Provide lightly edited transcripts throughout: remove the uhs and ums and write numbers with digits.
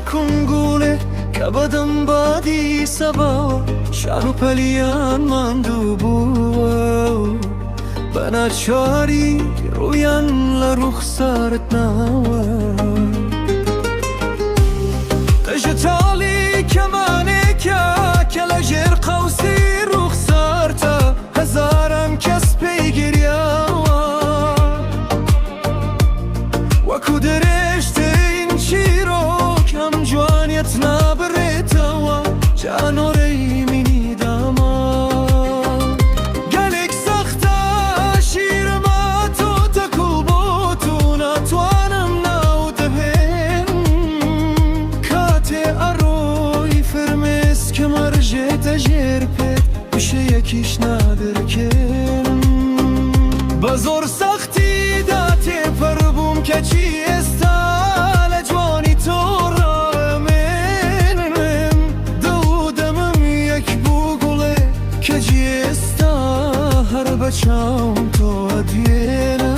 سرکنگوله کبدم بادی سبا شهر پلیان مندوبو بناچاری رویان لرخسارت نوا تجتالی کمانه که لجر قوسی رخسارتا هزارم کس پیگیریا و کدرشت این چیرو کم جوانیت نبرتوا جانوری منی داما گلک سختا شیر ما تو تکل بوتو نتوانم ناو دهن کات اروی فرمس که مرجه تجربت بشه یکیش نادر کن بزور سختی داته پر بوم که چی استا لجوانی تو را منم دودمم یک بوگله که جی استا هر بچم تو ادینم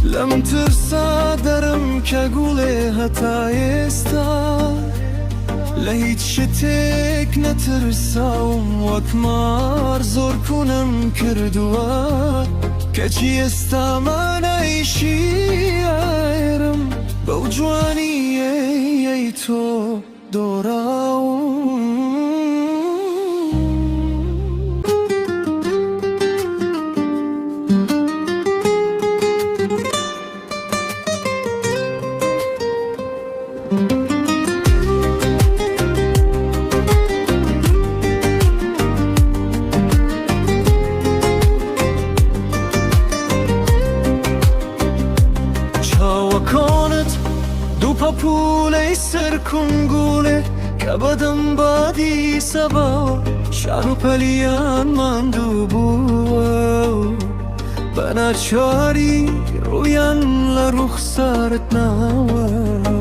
لم ترسا درم که گوله هتایستا لهیچ شتک نترساوم وکمار زور کنم کردوا که چی استا من ایشی ایرم بو جوانی ای تو دوراوم کانت دو پاپوله سرکنگوله کبدم بادی سبا شهر پلیان مندوبو بناچاری رویان لرخسارت نوا